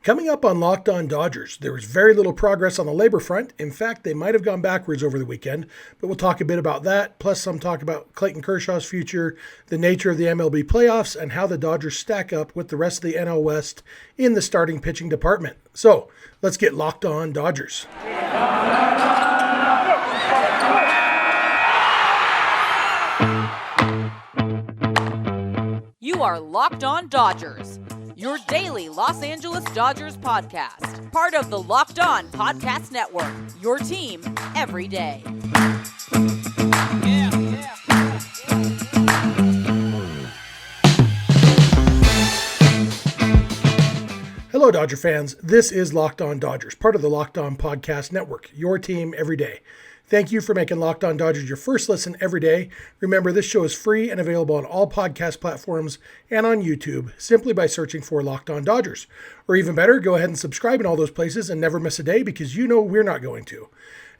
Coming up on Locked On Dodgers, there was very little progress on the labor front. In fact, they might have gone backwards over the weekend, but we'll talk a bit about that, plus some talk about Clayton Kershaw's future, the nature of the MLB playoffs, and how the Dodgers stack up with the rest of the NL West in the starting pitching department. So, let's get Locked On Dodgers. You are Locked On Dodgers, your daily Los Angeles Dodgers podcast. Part of the Locked On Podcast Network, your team every day. Hello, Dodger fans. This is Locked On Dodgers, part of the Locked On Podcast Network, your team every day. Thank you for making Locked On Dodgers your first listen every day. Remember, this show is free and available on all podcast platforms and on YouTube simply by searching for Locked On Dodgers. Or even better, go ahead and subscribe in all those places and never miss a day because you know we're not going to.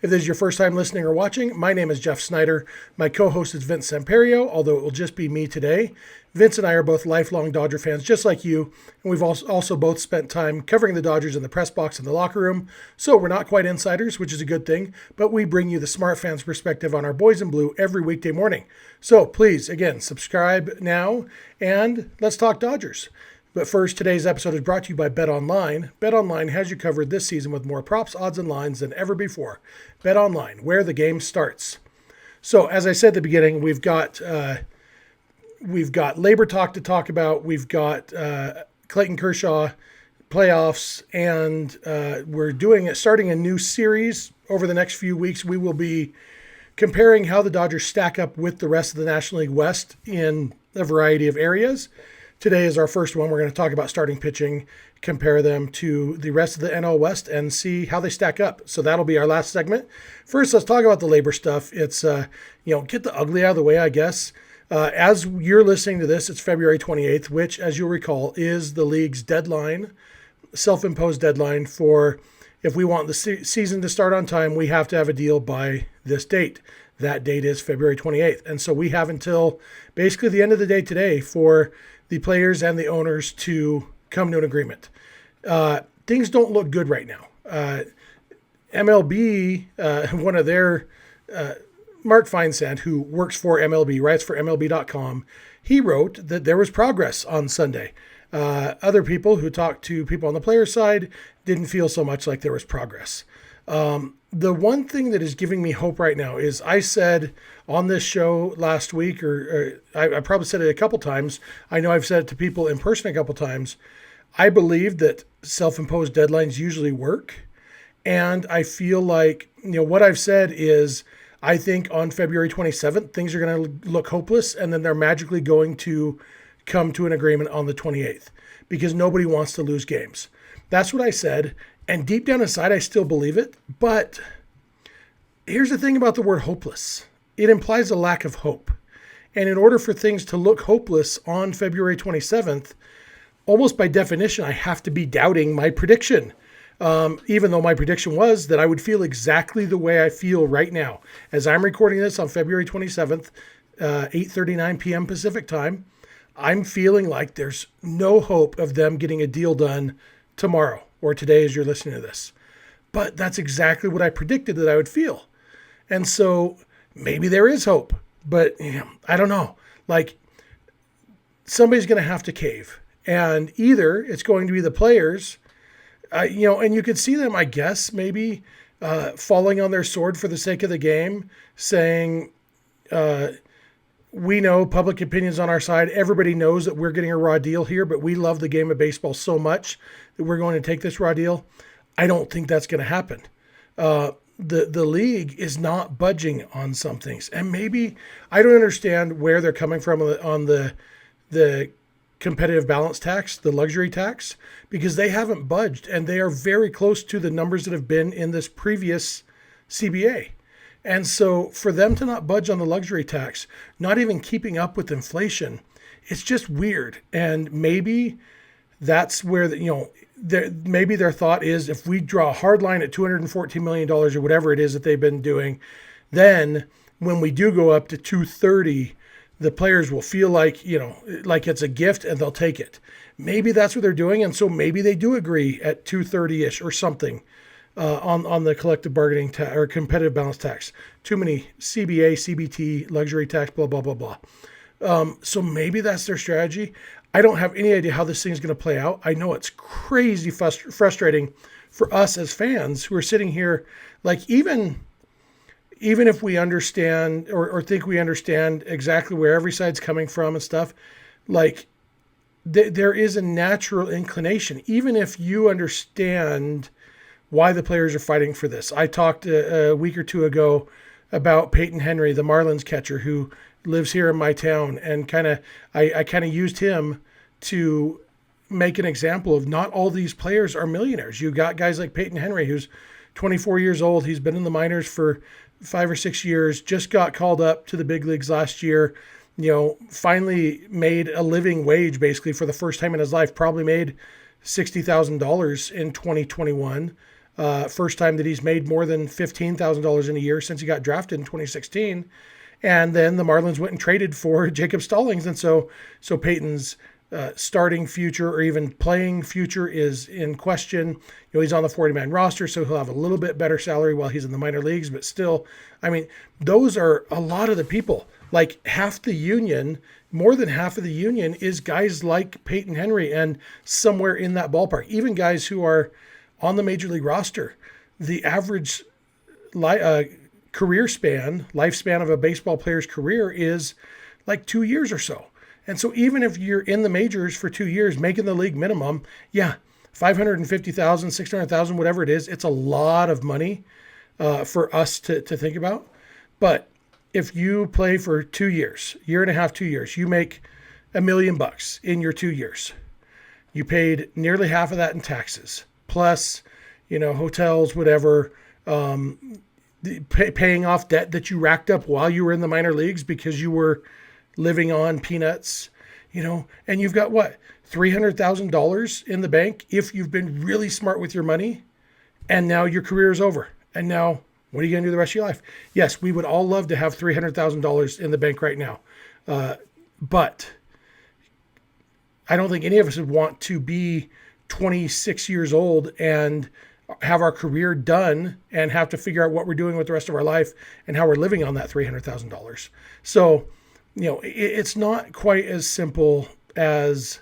If this is your first time listening or watching, my name is Jeff Snider. My co-host is Vince Samperio, although it will just be me today. Vince and I are both lifelong Dodger fans just like you, and we've also both spent time covering the Dodgers in the press box and the locker room, so we're not quite insiders, which is a good thing, but we bring you the smart fans' perspective on our boys in blue every weekday morning. So please, again, subscribe now, and let's talk Dodgers. But first, today's episode is brought to you by BetOnline. BetOnline has you covered this season with more props, odds, and lines than ever before. BetOnline, where the game starts. So, as I said at the beginning, we've got labor talk to talk about. We've got Clayton Kershaw playoffs, and we're starting a new series over the next few weeks. We will be comparing how the Dodgers stack up with the rest of the National League West in a variety of areas. Today is our first one. We're going to talk about starting pitching, compare them to the rest of the NL West, and see how they stack up. So that'll be our last segment. First, let's talk about the labor stuff. It's, get the ugly out of the way, I guess. As you're listening to this, it's February 28th, which, as you'll recall, is the league's deadline, self-imposed deadline for if we want the season to start on time, we have to have a deal by this date. That date is February 28th. And so we have until basically the end of the day today for the players and the owners to come to an agreement. Things don't look good right now. MLB, one of their, Mark Feinsand, who works for MLB, writes for MLB.com, he wrote that there was progress on Sunday. Other people who talked to people on the player side didn't feel so much like there was progress. The one thing that is giving me hope right now is I said on this show last week, or I probably said it a couple times. I know I've said it to people in person a couple times. I believe that self-imposed deadlines usually work. And I feel like, what I've said is I think on February 27th, things are going to look hopeless. And then they're magically going to come to an agreement on the 28th because nobody wants to lose games. That's what I said. And deep down inside, I still believe it. But here's the thing about the word hopeless. It implies a lack of hope. And in order for things to look hopeless on February 27th, almost by definition, I have to be doubting my prediction. Even though my prediction was that I would feel exactly the way I feel right now. As I'm recording this on February 27th, 8:39 p.m. Pacific time, I'm feeling like there's no hope of them getting a deal done tomorrow or today as you're listening to this. But that's exactly what I predicted that I would feel. And so maybe there is hope, but I don't know. Like somebody's going to have to cave. And either it's going to be the players, and you could see them, I guess, maybe falling on their sword for the sake of the game, saying, we know public opinion's on our side. Everybody knows that we're getting a raw deal here, but we love the game of baseball so much that we're going to take this raw deal. I don't think that's going to happen. The league is not budging on some things. And maybe I don't understand where they're coming from on the competitive balance tax, the luxury tax, because they haven't budged and they are very close to the numbers that have been in this previous CBA. And so for them to not budge on the luxury tax, not even keeping up with inflation, it's just weird. And maybe that's where, maybe their thought is if we draw a hard line at $214 million or whatever it is that they've been doing, then when we do go up to 230, the players will feel like, like it's a gift and they'll take it. Maybe that's what they're doing. And so maybe they do agree at 230-ish or something on the collective bargaining or competitive balance tax. Too many CBA, CBT, luxury tax, blah, blah, blah, blah. So maybe that's their strategy. I don't have any idea how this thing's going to play out. I know it's crazy frustrating for us as fans who are sitting here, like even if we understand or think we understand exactly where every side's coming from and stuff, like there is a natural inclination, even if you understand why the players are fighting for this. I talked a week or two ago about Peyton Henry, the Marlins catcher who lives here in my town, and I kind of used him to make an example of not all these players are millionaires. You got guys like Peyton Henry, who's 24 years old. He's been in the minors for 5 or 6 years, just got called up to the big leagues last year, finally made a living wage basically for the first time in his life, probably made $60,000 in 2021. First time that he's made more than $15,000 in a year since he got drafted in 2016. And then the Marlins went and traded for Jacob Stallings. And so Peyton's starting future or even playing future is in question. He's on the 40-man roster, so he'll have a little bit better salary while he's in the minor leagues. But still, I mean, those are a lot of the people. Like half the union, more than half of the union is guys like Peyton Henry and somewhere in that ballpark. Even guys who are on the major league roster. The average lifespan of a baseball player's career is like 2 years or so. And so even if you're in the majors for 2 years, making the league minimum, $550,000, $600,000, whatever it is, it's a lot of money for us to think about. But if you play for 2 years, year and a half, 2 years, you make $1 million in your 2 years. You paid nearly half of that in taxes, plus, hotels, whatever, paying off debt that you racked up while you were in the minor leagues because you were living on peanuts, and you've got $300,000 in the bank if you've been really smart with your money, and now your career is over. And now what are you going to do the rest of your life? Yes, we would all love to have $300,000 in the bank right now. But I don't think any of us would want to be 26 years old and have our career done and have to figure out what we're doing with the rest of our life and how we're living on that $300,000. So, it's not quite as simple as,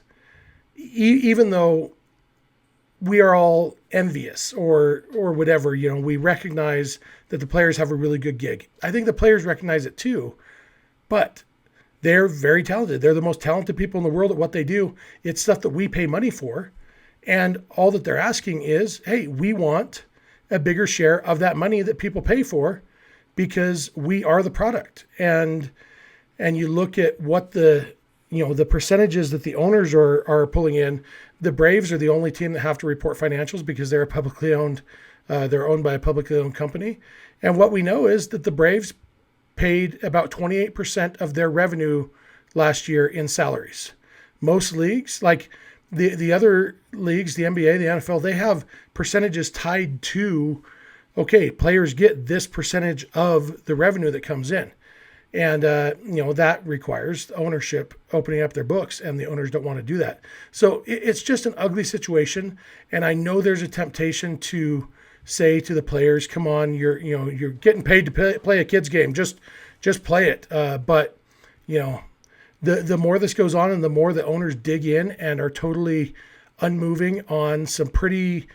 even though we are all envious or whatever, we recognize that the players have a really good gig. I think the players recognize it too, but they're very talented. They're the most talented people in the world at what they do. It's stuff that we pay money for. And all that they're asking is, hey, we want a bigger share of that money that people pay for because we are the product. And you look at what the percentages that the owners are pulling in. The Braves are the only team that have to report financials because they're publicly owned. They're owned by a publicly owned company. And what we know is that the Braves paid about 28% of their revenue last year in salaries. Most leagues, like the other leagues, the NBA, the NFL, they have percentages tied to, okay, players get this percentage of the revenue that comes in. And, that requires ownership opening up their books, and the owners don't want to do that. So it's just an ugly situation. And I know there's a temptation to say to the players, come on, you're getting paid to play a kid's game. Just play it. But the more this goes on and the more the owners dig in and are totally unmoving on some pretty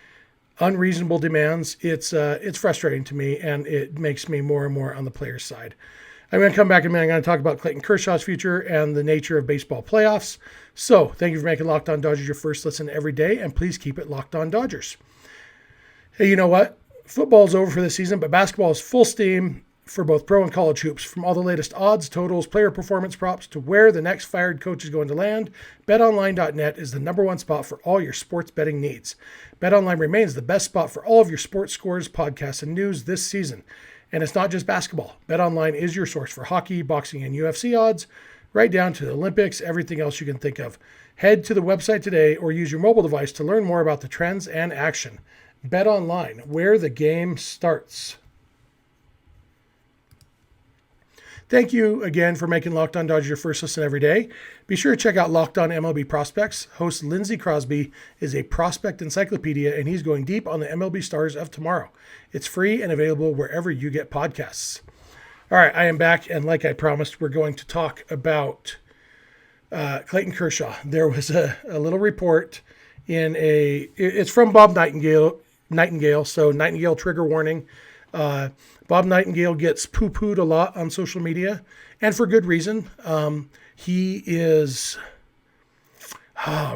unreasonable demands, it's frustrating to me, and it makes me more and more on the players' side. I'm going to come back in a minute. I'm going to talk about Clayton Kershaw's future and the nature of baseball playoffs. So thank you for making Locked On Dodgers your first listen every day, and please keep it Locked On Dodgers. Hey, you know what? Football's over for this season, but basketball is full steam for both pro and college hoops. From all the latest odds, totals, player performance props to where the next fired coach is going to land, BetOnline.net is the number one spot for all your sports betting needs. BetOnline remains the best spot for all of your sports scores, podcasts, and news this season. And it's not just basketball. BetOnline is your source for hockey, boxing, and UFC odds, right down to the Olympics, everything else you can think of. Head to the website today or use your mobile device to learn more about the trends and action. BetOnline, where the game starts. Thank you again for making Locked On Dodgers your first listen every day. Be sure to check out Locked On MLB Prospects. Host Lindsey Crosby is a prospect encyclopedia, and he's going deep on the MLB stars of tomorrow. It's free and available wherever you get podcasts. All right, I am back, and like I promised, we're going to talk about Clayton Kershaw. There was a little report it's from Bob Nightengale, so Nightengale trigger warning. Bob Nightengale gets poo-pooed a lot on social media, and for good reason. He is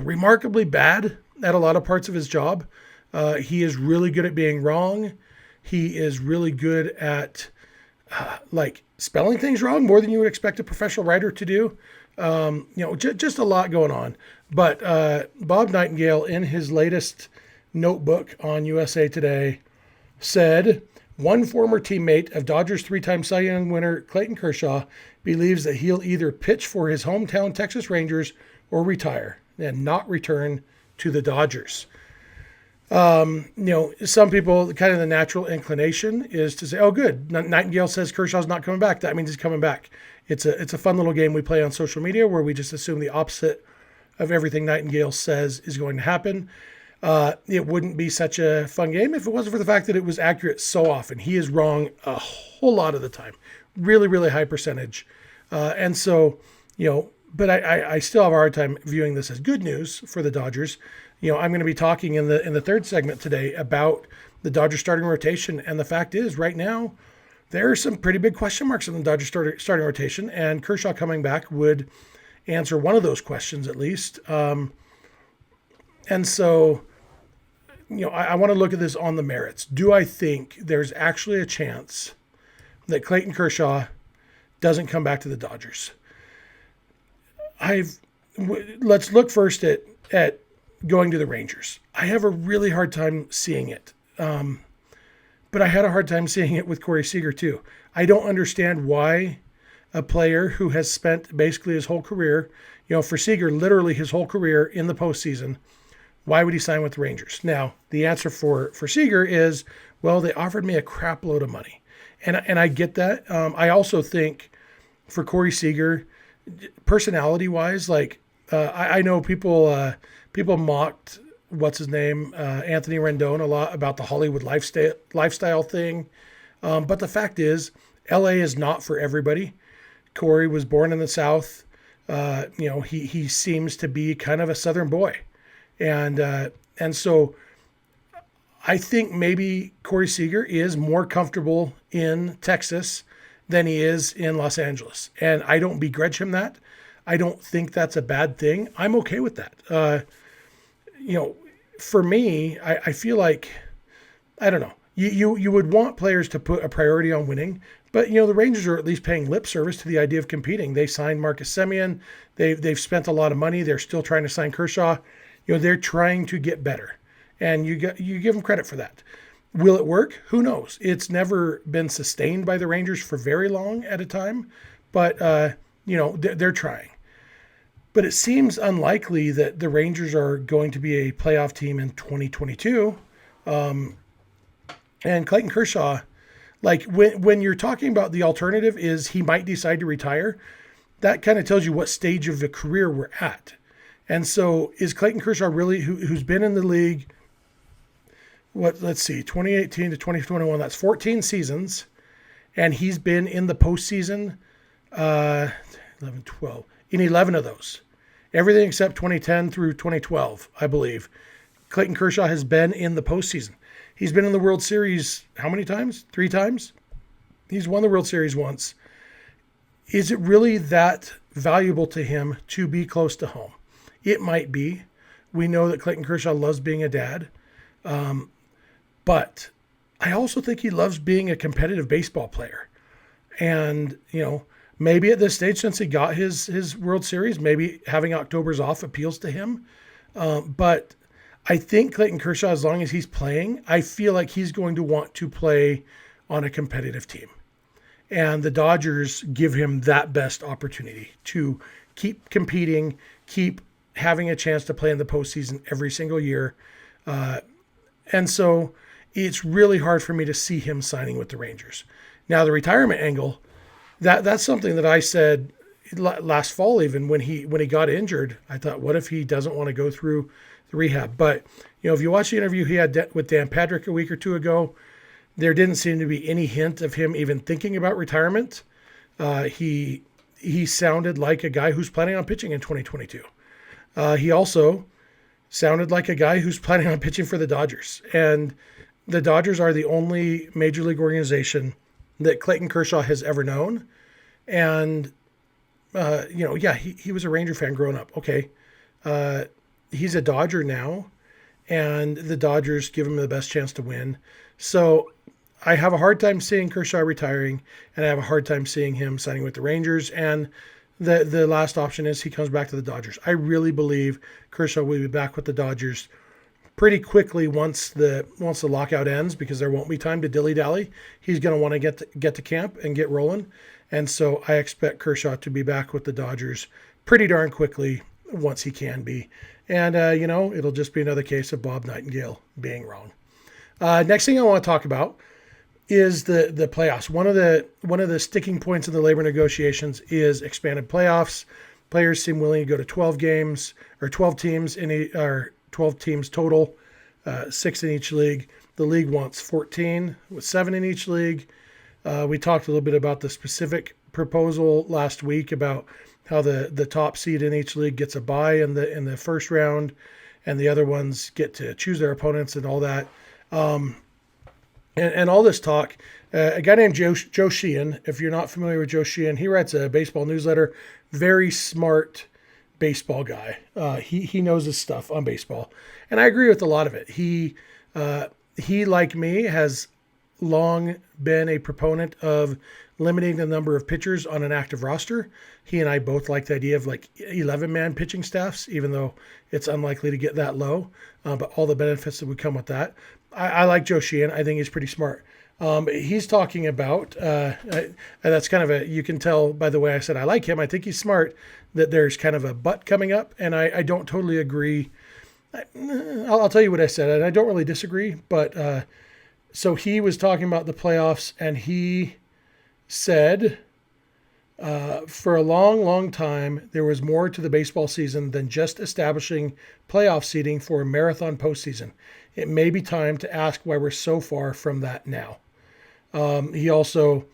remarkably bad at a lot of parts of his job. He is really good at being wrong. He is really good at spelling things wrong more than you would expect a professional writer to do. Just a lot going on. But Bob Nightengale, in his latest notebook on USA Today, said one former teammate of Dodgers three-time Cy Young winner Clayton Kershaw believes that he'll either pitch for his hometown Texas Rangers or retire and not return to the Dodgers. Some people, kind of the natural inclination is to say, oh, good. Nightengale says Kershaw's not coming back. That means he's coming back. It's a fun little game we play on social media where we just assume the opposite of everything Nightengale says is going to happen. It wouldn't be such a fun game if it wasn't for the fact that it was accurate so often. He is wrong a whole lot of the time. Really, really high percentage. But I still have a hard time viewing this as good news for the Dodgers. I'm going to be talking in the third segment today about the Dodgers starting rotation. And the fact is, right now, there are some pretty big question marks on the Dodgers starting rotation, and Kershaw coming back would answer one of those questions at least. I want to look at this on the merits. Do I think there's actually a chance that Clayton Kershaw doesn't come back to the Dodgers? Let's look first at going to the Rangers. I have a really hard time seeing it. But I had a hard time seeing it with Corey Seager too. I don't understand why a player who has spent basically his whole career, for Seager, literally his whole career in the postseason, why would he sign with the Rangers? Now, the answer for Seager is, well, they offered me a crap load of money. And I get that. I also think for Corey Seager, personality-wise, I know people mocked what's his name, Anthony Rendon, a lot about the Hollywood lifestyle thing. But the fact is, LA is not for everybody. Corey was born in the South. He seems to be kind of a Southern boy. And so I think maybe Corey Seager is more comfortable in Texas than he is in Los Angeles. And I don't begrudge him that. I don't think that's a bad thing. I'm okay with that. For me, I feel like, I don't know, you would want players to put a priority on winning, but, the Rangers are at least paying lip service to the idea of competing. They signed Marcus Semien. They've spent a lot of money. They're still trying to sign Kershaw. They're trying to get better, and you give them credit for that. Will it work? Who knows? It's never been sustained by the Rangers for very long at a time, but, they're trying. But it seems unlikely that the Rangers are going to be a playoff team in 2022. And Clayton Kershaw, when you're talking about the alternative is he might decide to retire, that kind of tells you what stage of the career we're at. And so is Clayton Kershaw really, who's been in the league, 2018 to 2021, that's 14 seasons. And he's been in the postseason, 11, 12, in 11 of those. Everything except 2010 through 2012, I believe. Clayton Kershaw has been in the postseason. He's been in the World Series how many times? 3 times? He's won the World Series once. Is it really that valuable to him to be close to home? It might be. We know that Clayton Kershaw loves being a dad. But I also think he loves being a competitive baseball player. And, maybe at this stage, since he got his World Series, maybe having October's off appeals to him. But I think Clayton Kershaw, as long as he's playing, I feel like he's going to want to play on a competitive team. And the Dodgers give him that best opportunity to keep competing, keep having a chance to play in the postseason every single year. And so it's really hard for me to see him signing with the Rangers. Now, the retirement angle, That's something that I said last fall, even when he got injured. I thought, what if he doesn't want to go through the rehab? But if you watch the interview he had with Dan Patrick a week or two ago, there didn't seem to be any hint of him even thinking about retirement. He sounded like a guy who's planning on pitching in 2022. He also sounded like a guy who's planning on pitching for the Dodgers. And the Dodgers are the only major league organization that Clayton Kershaw has ever known. And, he was a Ranger fan growing up. Okay. He's a Dodger now, and the Dodgers give him the best chance to win. So I have a hard time seeing Kershaw retiring, and I have a hard time seeing him signing with the Rangers. And the last option is he comes back to the Dodgers. I really believe Kershaw will be back with the Dodgers pretty quickly once the lockout ends, because there won't be time to dilly-dally. He's going to want to get to camp and get rolling. And so I expect Kershaw to be back with the Dodgers pretty darn quickly once he can be. And, it'll just be another case of Bob Nightengale being wrong. Next thing I want to talk about is the playoffs. One of the sticking points in the labor negotiations is expanded playoffs. Players seem willing to go to 12 games or 12 teams or 12 teams total, 6 in each league. The league wants 14 with 7 in each league. We talked a little bit about the specific proposal last week about how the top seed in each league gets a bye in the first round, and the other ones get to choose their opponents and all that. And all this talk, a guy named Joe Sheehan, if you're not familiar with Joe Sheehan, he writes a baseball newsletter, very smart baseball guy. He knows his stuff on baseball. And I agree with a lot of it. He like me, has long been a proponent of limiting the number of pitchers on an active roster. He and I both like the idea of 11-man pitching staffs, even though it's unlikely to get that low, but all the benefits that would come with that. I like Joe Sheehan. I think he's pretty smart. He's talking about, that's kind of you can tell by the way I said I like him, I think he's smart, that there's kind of a but coming up, and I don't totally agree. I'll tell you what I said, and I don't really disagree, but so he was talking about the playoffs, and he said, for a long, long time, there was more to the baseball season than just establishing playoff seeding for a marathon postseason. It may be time to ask why we're so far from that now. He also,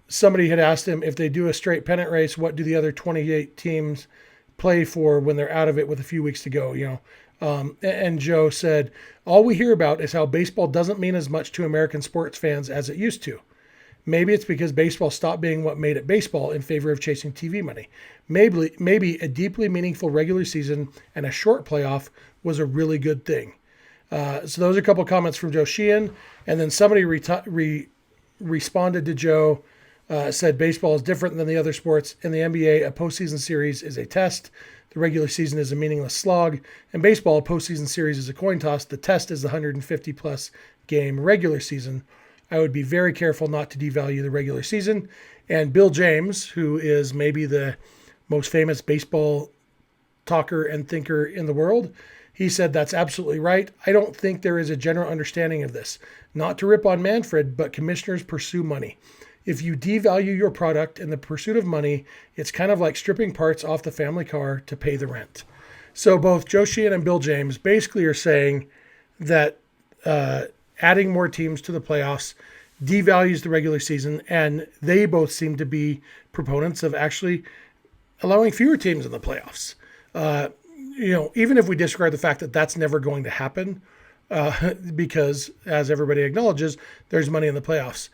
somebody had asked him, if they do a straight pennant race, what do the other 28 teams play for when they're out of it with a few weeks to go? And Joe said, all we hear about is how baseball doesn't mean as much to American sports fans as it used to. Maybe it's because baseball stopped being what made it baseball in favor of chasing TV money. Maybe a deeply meaningful regular season and a short playoff was a really good thing. So those are a couple of comments from Joe Sheehan. And then somebody responded to Joe, said baseball is different than the other sports. In the NBA, a postseason series is a test. The regular season is a meaningless slog. In baseball, a postseason series is a coin toss. The test is the 150-plus game regular season. I would be very careful not to devalue the regular season. And Bill James, who is maybe the most famous baseball talker and thinker in the world, he said that's absolutely right. I don't think there is a general understanding of this. Not to rip on Manfred, but commissioners pursue money. If you devalue your product in the pursuit of money, it's kind of like stripping parts off the family car to pay the rent. So both Joe Sheehan and Bill James basically are saying that adding more teams to the playoffs devalues the regular season, and they both seem to be proponents of actually allowing fewer teams in the playoffs. Even if we disregard the fact that that's never going to happen, because as everybody acknowledges, there's money in the playoffs.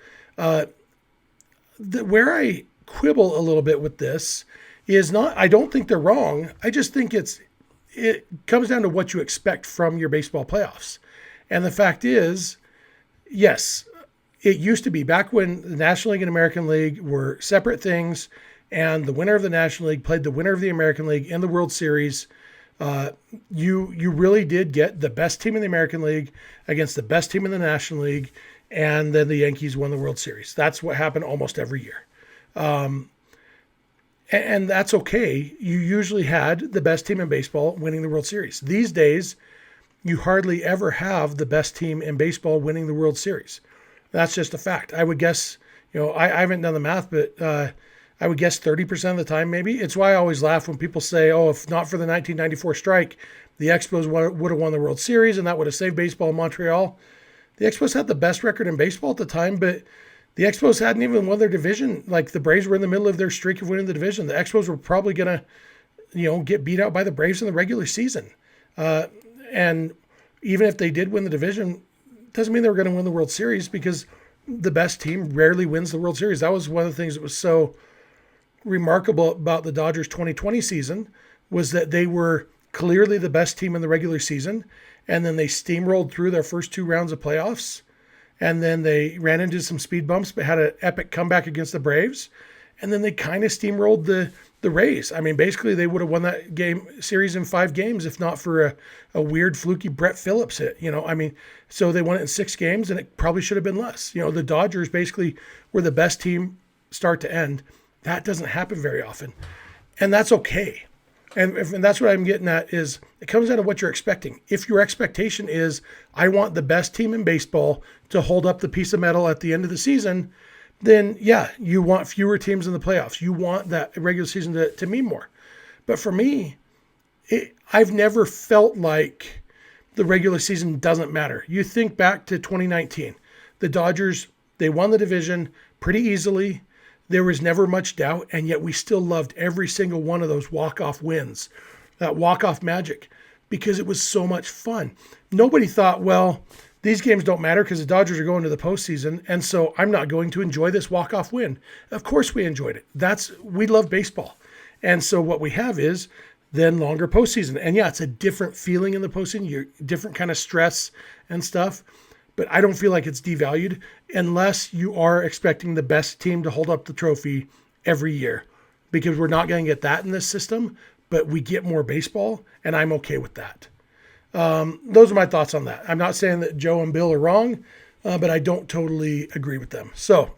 Where I quibble a little bit with this is I don't think they're wrong. I just think it comes down to what you expect from your baseball playoffs. And the fact is, yes, it used to be back when the National League and American League were separate things, and the winner of the National League played the winner of the American League in the World Series. You really did get the best team in the American League against the best team in the National League, and then the Yankees won the World Series. That's what happened almost every year. And that's okay. You usually had the best team in baseball winning the World Series. These days, you hardly ever have the best team in baseball winning the World Series. That's just a fact. I would guess, I haven't done the math, but I would guess 30% of the time maybe. It's why I always laugh when people say, oh, if not for the 1994 strike, the Expos would have won the World Series and that would have saved baseball in Montreal. The Expos had the best record in baseball at the time, but the Expos hadn't even won their division. Like the Braves were in the middle of their streak of winning the division. The Expos were probably going to, get beat out by the Braves in the regular season. And even if they did win the division, doesn't mean they were going to win the World Series because the best team rarely wins the World Series. That was one of the things that was so remarkable about the Dodgers 2020 season was that they were clearly the best team in the regular season. And then they steamrolled through their first 2 rounds of playoffs. And then they ran into some speed bumps, but had an epic comeback against the Braves. And then they kind of steamrolled the Rays. I mean, basically they would have won that series in 5 games, if not for a weird fluky Brett Phillips hit, so they won it in 6 games and it probably should have been less. The Dodgers basically were the best team start to end. That doesn't happen very often. And that's okay. And that's what I'm getting at is it comes out of what you're expecting. If your expectation is, I want the best team in baseball to hold up the piece of metal at the end of the season, then yeah, you want fewer teams in the playoffs. You want that regular season to mean more. But for me, I've never felt like the regular season doesn't matter. You think back to 2019, the Dodgers, they won the division pretty easily. There was never much doubt, and yet we still loved every single one of those walk-off wins, that walk-off magic, because it was so much fun. Nobody thought, well, these games don't matter because the Dodgers are going to the postseason, and so I'm not going to enjoy this walk-off win. Of course we enjoyed it. We love baseball. And so what we have is then longer postseason. And yeah, it's a different feeling in the postseason, you're different kind of stress and stuff. But I don't feel like it's devalued unless you are expecting the best team to hold up the trophy every year, because we're not going to get that in this system, but we get more baseball, and I'm okay with that. Those are my thoughts on that. I'm not saying that Joe and Bill are wrong, but I don't totally agree with them. So,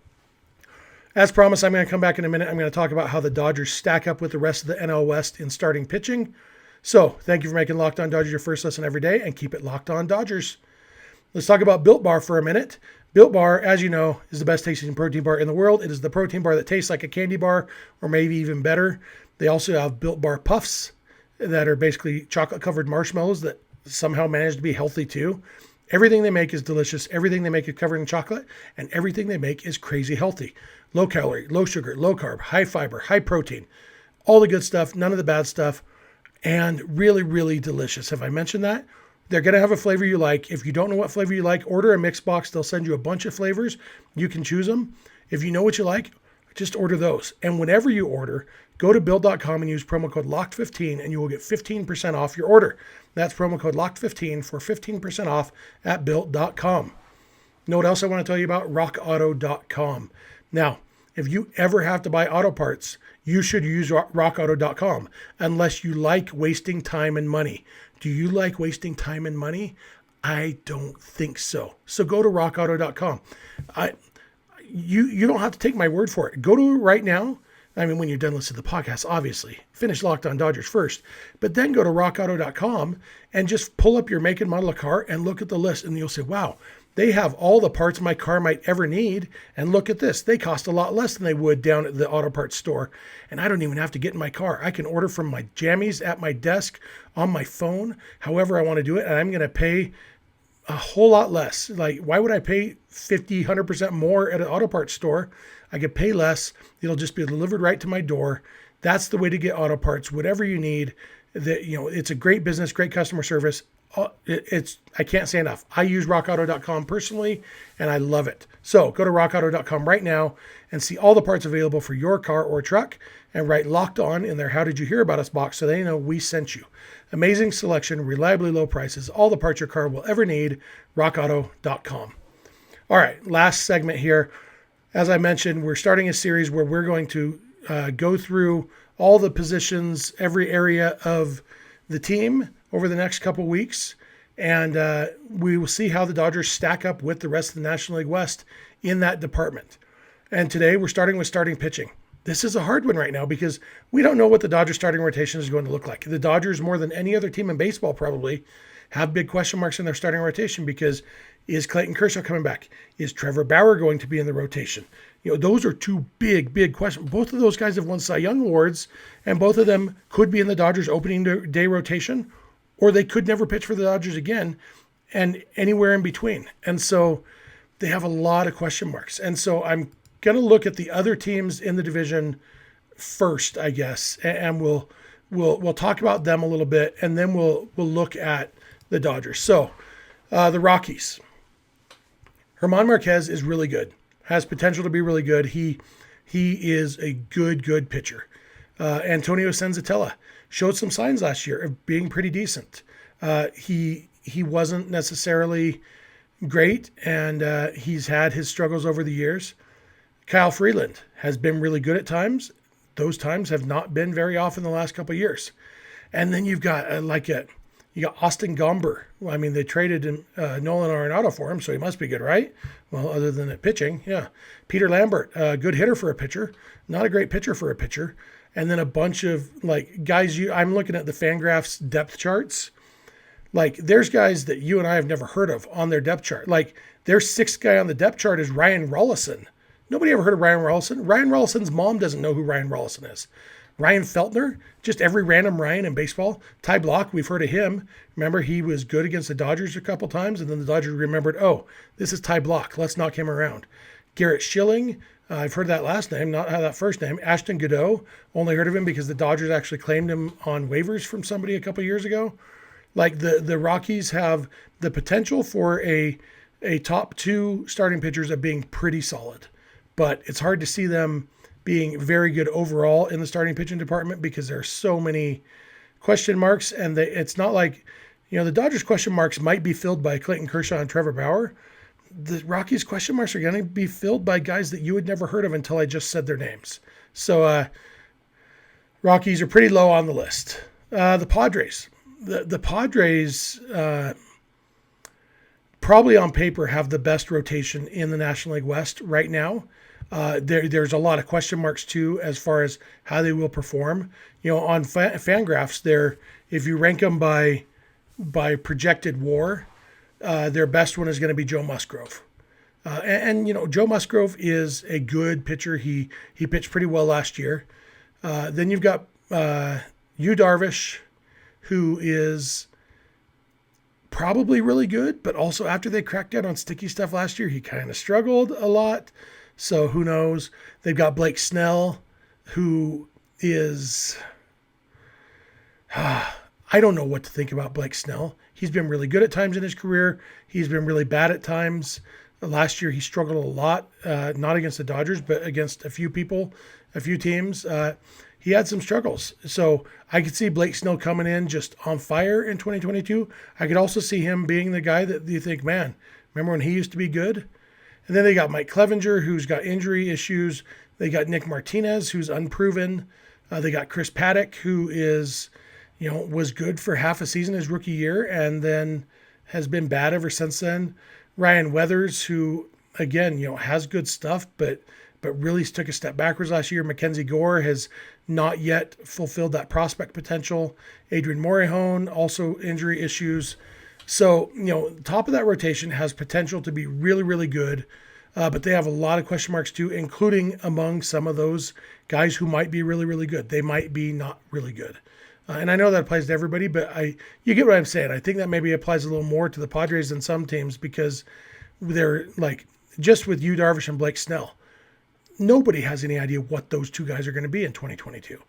as promised, I'm going to come back in a minute. I'm going to talk about how the Dodgers stack up with the rest of the NL West in starting pitching. So, thank you for making Locked On Dodgers your first listen every day, and keep it Locked On Dodgers. Let's talk about Built Bar for a minute. Built Bar, as you know, is the best tasting protein bar in the world. It is the protein bar that tastes like a candy bar, or maybe even better. They also have Built Bar Puffs that are basically chocolate-covered marshmallows that somehow manage to be healthy too. Everything they make is delicious. Everything they make is covered in chocolate, and everything they make is crazy healthy. Low calorie, low sugar, low carb, high fiber, high protein. All the good stuff, none of the bad stuff, and really, really delicious. Have I mentioned that? They're going to have a flavor you like. If you don't know what flavor you like, order a mix box. They'll send you a bunch of flavors. You can choose them. If you know what you like, just order those. And whenever you order, go to Built.com and use promo code LOCKED15 and you will get 15% off your order. That's promo code LOCKED15 for 15% off at Built.com. You know what else I want to tell you about? RockAuto.com. Now, if you ever have to buy auto parts, you should use RockAuto.com unless you like wasting time and money. Do you like wasting time and money? I don't think so. So go to rockauto.com. You don't have to take my word for it. Go to it right now. I mean, when you're done listening to the podcast, obviously. Finish Locked On Dodgers first. But then go to rockauto.com and just pull up your make and model of car and look at the list. And you'll say, wow, they have all the parts my car might ever need. And look at this. They cost a lot less than they would down at the auto parts store. And I don't even have to get in my car. I can order from my jammies at my desk, on my phone, however I want to do it. And I'm going to pay a whole lot less. Like, why would I pay 50, 100% more at an auto parts store? I could pay less. It'll just be delivered right to my door. That's the way to get auto parts, whatever you need. It's a great business, great customer service. I can't say enough. I use rockauto.com personally, and I love it. So go to rockauto.com right now and see all the parts available for your car or truck, and write Locked On in their How Did You Hear About Us box so they know we sent you. Amazing selection, reliably low prices, all the parts your car will ever need, rockauto.com. All right, last segment here. As I mentioned, we're starting a series where we're going to go through all the positions, every area of the team over the next couple weeks, and we will see how the Dodgers stack up with the rest of the National League West in that department. And today we're starting with starting pitching. This is a hard one right now because we don't know what the Dodgers starting rotation is going to look like. The Dodgers, more than any other team in baseball probably, have big question marks in their starting rotation because is Clayton Kershaw coming back? Is Trevor Bauer going to be in the rotation? Those are two big questions. Both of those guys have won Cy Young awards, and both of them could be in the Dodgers opening day rotation, or they could never pitch for the Dodgers again, and anywhere in between. And so they have a lot of question marks. And so I'm going to look at the other teams in the division first, I guess, and we'll talk about them a little bit, and then we'll look at the Dodgers. So the Rockies. German Marquez is really good. Has potential to be really good. He is a good pitcher. Antonio Senzatella showed some signs last year of being pretty decent. He wasn't necessarily great, and he's had his struggles over the years. Kyle Freeland has been really good at times. Those times have not been very often the last couple of years. And then you've got you got Austin Gomber. Well, I mean, they traded Nolan Arenado for him, so he must be good, right? Well, other than at pitching, yeah. Peter Lambert, a good hitter for a pitcher, not a great pitcher for a pitcher. And then a bunch of guys. I'm looking at the Fangraphs depth charts. There's guys that you and I have never heard of on their depth chart. Their sixth guy on the depth chart is Ryan Rollison. Nobody ever heard of Ryan Rollison. Ryan Rollison's mom doesn't know who Ryan Rollison is. Ryan Feltner, just every random Ryan in baseball. Ty Block, we've heard of him. Remember, he was good against the Dodgers a couple times, and then the Dodgers remembered, oh, this is Ty Block. Let's knock him around. Garrett Schilling, I've heard that last name, not that first name. Ashton Godot, only heard of him because the Dodgers actually claimed him on waivers from somebody a couple years ago. The Rockies have the potential for a top two starting pitchers of being pretty solid, but it's hard to see them being very good overall in the starting pitching department because there are so many question marks, and it's not like, the Dodgers question marks might be filled by Clayton Kershaw and Trevor Bauer. The Rockies question marks are going to be filled by guys that you had never heard of until I just said their names. So Rockies are pretty low on the list. The Padres. The Padres probably on paper have the best rotation in the National League West right now. There's a lot of question marks too as far as how they will perform. On Fangraphs, if you rank them by projected WAR, their best one is going to be Joe Musgrove. Joe Musgrove is a good pitcher. He pitched pretty well last year. Then you've got Yu Darvish, who is probably really good, but also after they cracked down on sticky stuff last year, he kind of struggled a lot. So who knows? They've got Blake Snell, who is, I don't know what to think about Blake Snell. He's been really good at times in his career. He's been really bad at times. Last year, he struggled a lot, not against the Dodgers, but against a few teams. He had some struggles. So I could see Blake Snell coming in just on fire in 2022. I could also see him being the guy that you think, man, remember when he used to be good? And then they got Mike Clevenger, who's got injury issues. They got Nick Martinez, who's unproven. They got Chris Paddock, who is, was good for half a season his rookie year and then has been bad ever since then. Ryan Weathers, who, again, has good stuff, but really took a step backwards last year. Mackenzie Gore has not yet fulfilled that prospect potential. Adrian Morejon, also injury issues. So, top of that rotation has potential to be really, really good, but they have a lot of question marks too, including among some of those guys who might be really, really good. They might be not really good. And I know that applies to everybody, but you get what I'm saying. I think that maybe applies a little more to the Padres than some teams because they're just with Yu Darvish and Blake Snell, nobody has any idea what those two guys are going to be in 2022.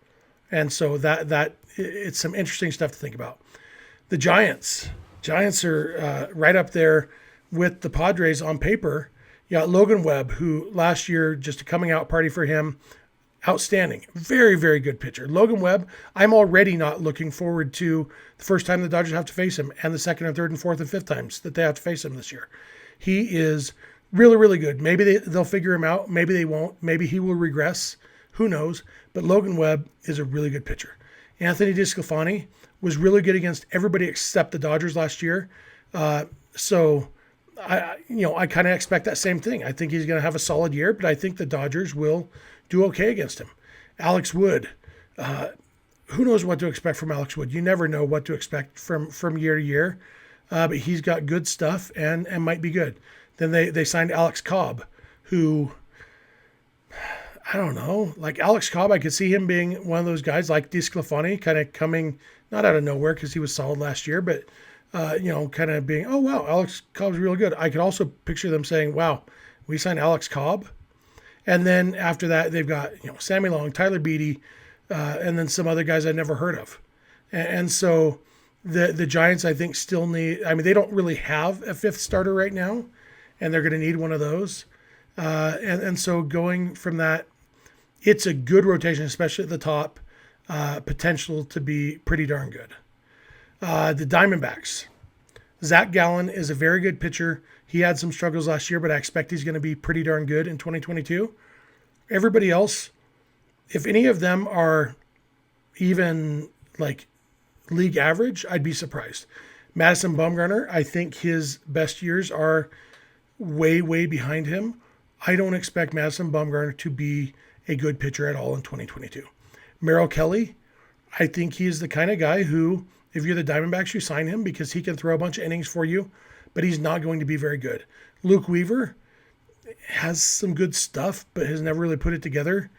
And so that it's some interesting stuff to think about. The Giants are right up there with the Padres on paper. You got Logan Webb, who last year, just a coming out party for him, outstanding. Very, very good pitcher. Logan Webb, I'm already not looking forward to the first time the Dodgers have to face him and the second and third and fourth and fifth times that they have to face him this year. He is really, really good. Maybe they'll figure him out. Maybe they won't. Maybe he will regress. Who knows? But Logan Webb is a really good pitcher. Anthony DeSclafani was really good against everybody except the Dodgers last year. So I kind of expect that same thing. I think he's going to have a solid year, but I think the Dodgers will do okay against him. Alex Wood, who knows what to expect from Alex Wood? You never know what to expect from year to year, but he's got good stuff and might be good. Then they signed Alex Cobb, who I don't know, like Alex Cobb, I could see him being one of those guys like DeSclafani, kind of coming not out of nowhere because he was solid last year, but kind of being, oh wow, Alex Cobb's real good. I could also picture them saying, wow, we signed Alex Cobb, and then after that they've got Sammy Long, Tyler Beatty, and then some other guys I've never heard of, and so the Giants I think still need. I mean, they don't really have a fifth starter right now, and they're going to need one of those, and so going from that. It's a good rotation, especially at the top, potential to be pretty darn good. The Diamondbacks. Zach Gallen is a very good pitcher. He had some struggles last year, but I expect he's going to be pretty darn good in 2022. Everybody else, if any of them are even like league average, I'd be surprised. Madison Bumgarner, I think his best years are way, way behind him. I don't expect Madison Bumgarner to be a good pitcher at all in 2022. Merrill Kelly, I think he's the kind of guy who, if you're the Diamondbacks, you sign him because he can throw a bunch of innings for you, but he's not going to be very good. Luke Weaver has some good stuff, but has never really put it together.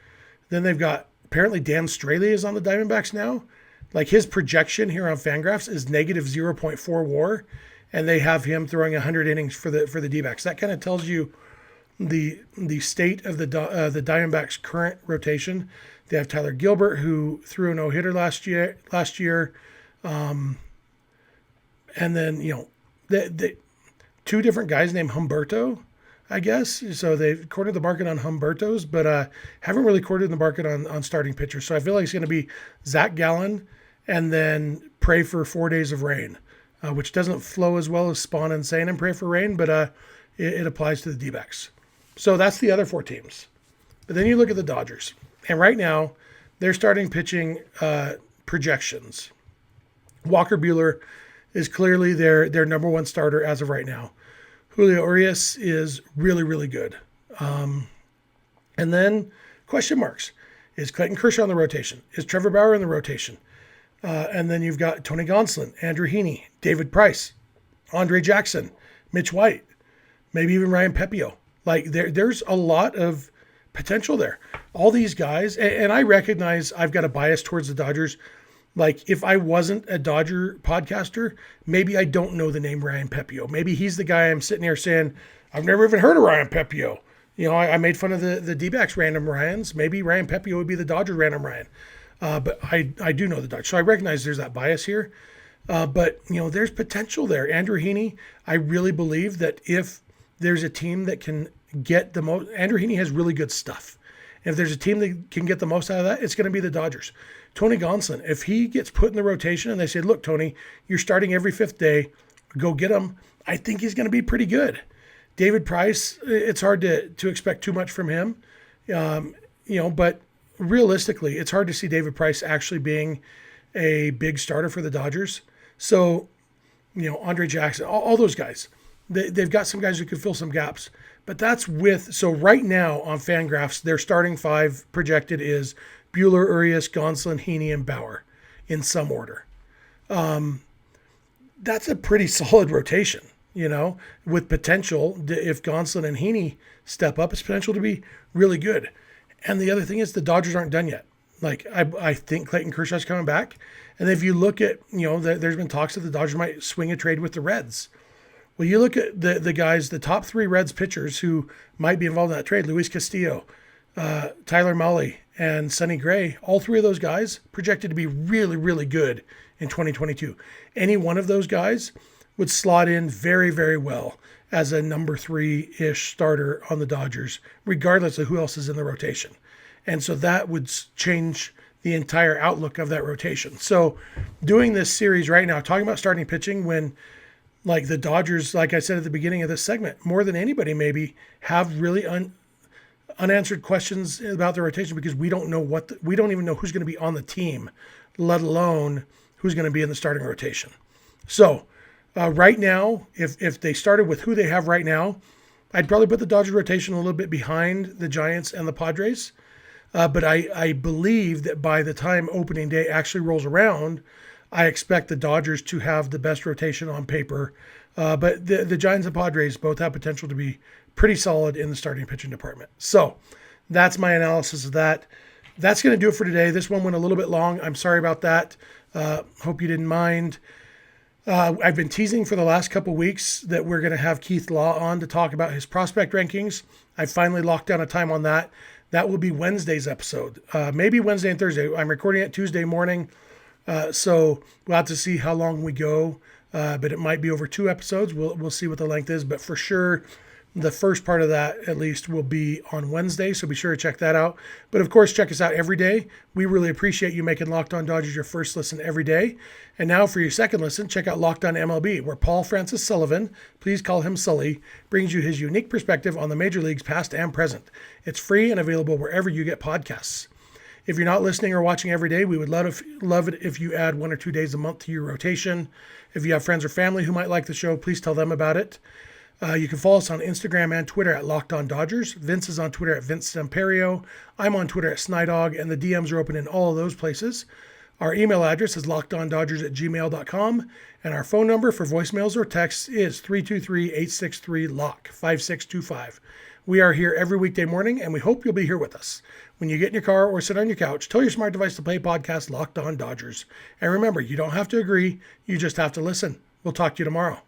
Then they've got, apparently Dan Straley is on the Diamondbacks now. Like his projection here on Fangraphs is negative 0.4 WAR, and they have him throwing 100 innings for the D-backs. That kind of tells you the state of the Diamondbacks' current rotation. They have Tyler Gilbert, who threw a no-hitter last year, and then the two different guys named Humberto, I guess. So they've cornered the market on Humbertos, but haven't really cornered the market on starting pitchers. So I feel like it's going to be Zach Gallen, and then pray for 4 days of rain, which doesn't flow as well as Spawn and Sane and pray for rain, but it applies to the D-backs. So that's the other four teams. But then you look at the Dodgers. And right now, they're starting pitching projections. Walker Buehler is clearly their number one starter as of right now. Julio Urias is really, really good. And then question marks. Is Clayton Kershaw in the rotation? Is Trevor Bauer in the rotation? And then you've got Tony Gonsolin, Andrew Heaney, David Price, Andre Jackson, Mitch White, maybe even Ryan Pepio. Like there's a lot of potential there. All these guys, and I recognize I've got a bias towards the Dodgers. Like if I wasn't a Dodger podcaster, maybe I don't know the name Ryan Pepio. Maybe he's the guy I'm sitting here saying, I've never even heard of Ryan Pepio. I made fun of the D-backs random Ryans. Maybe Ryan Pepio would be the Dodger random Ryan. But I do know the Dodgers. So I recognize there's that bias here. But there's potential there. Andrew Heaney, I really believe that if there's a team that can get the most, Andrew Heaney has really good stuff. And if there's a team that can get the most out of that, it's going to be the Dodgers. Tony Gonsolin, if he gets put in the rotation and they say, look, Tony, you're starting every fifth day, go get him, I think he's going to be pretty good. David Price, it's hard to expect too much from him, but realistically, it's hard to see David Price actually being a big starter for the Dodgers. So, Andre Jackson, all those guys, they've got some guys who could fill some gaps. But that's so right now on Fangraphs, their starting five projected is Buehler, Urias, Gonsolin, Heaney, and Bauer in some order. That's a pretty solid rotation, with potential. If Gonsolin and Heaney step up, it's potential to be really good. And the other thing is the Dodgers aren't done yet. Like I think Clayton Kershaw's coming back. And if you look at, there's been talks that the Dodgers might swing a trade with the Reds. Well, you look at the guys, the top three Reds pitchers who might be involved in that trade, Luis Castillo, Tyler Mahle, and Sonny Gray, all three of those guys projected to be really, really good in 2022. Any one of those guys would slot in very, very well as a number 3-ish starter on the Dodgers, regardless of who else is in the rotation. And so that would change the entire outlook of that rotation. So doing this series right now, talking about starting pitching when like the Dodgers, like I said at the beginning of this segment, more than anybody maybe have really unanswered questions about the rotation because we don't know we don't even know who's going to be on the team, let alone who's going to be in the starting rotation. So right now, if they started with who they have right now, I'd probably put the Dodgers rotation a little bit behind the Giants and the Padres. But I believe that by the time opening day actually rolls around, I expect the Dodgers to have the best rotation on paper. But the Giants and Padres both have potential to be pretty solid in the starting pitching department. So that's my analysis of that. That's going to do it for today. This one went a little bit long. I'm sorry about that. Hope you didn't mind. I've been teasing for the last couple weeks that we're going to have Keith Law on to talk about his prospect rankings. I finally locked down a time on that. That will be Wednesday's episode, maybe Wednesday and Thursday. I'm recording it Tuesday morning, so we'll have to see how long we go, but it might be over 2 episodes. We'll see what the length is, but for sure, the first part of that, at least, will be on Wednesday, so be sure to check that out. But, of course, check us out every day. We really appreciate you making Locked On Dodgers your first listen every day. And now for your second listen, check out Locked On MLB, where Paul Francis Sullivan, please call him Sully, brings you his unique perspective on the major leagues past and present. It's free and available wherever you get podcasts. If you're not listening or watching every day, we would love it if you add 1 or 2 days a month to your rotation. If you have friends or family who might like the show, please tell them about it. You can follow us on Instagram and Twitter at Locked On Dodgers. Vince is on Twitter at Vince Samperio. I'm on Twitter at Snydog, and the DMs are open in all of those places. Our email address is lockedondodgers@gmail.com, and our phone number for voicemails or texts is 323-863-LOCK, 5625. We are here every weekday morning, and we hope you'll be here with us. When you get in your car or sit on your couch, tell your smart device to play podcast Locked On Dodgers. And remember, you don't have to agree, you just have to listen. We'll talk to you tomorrow.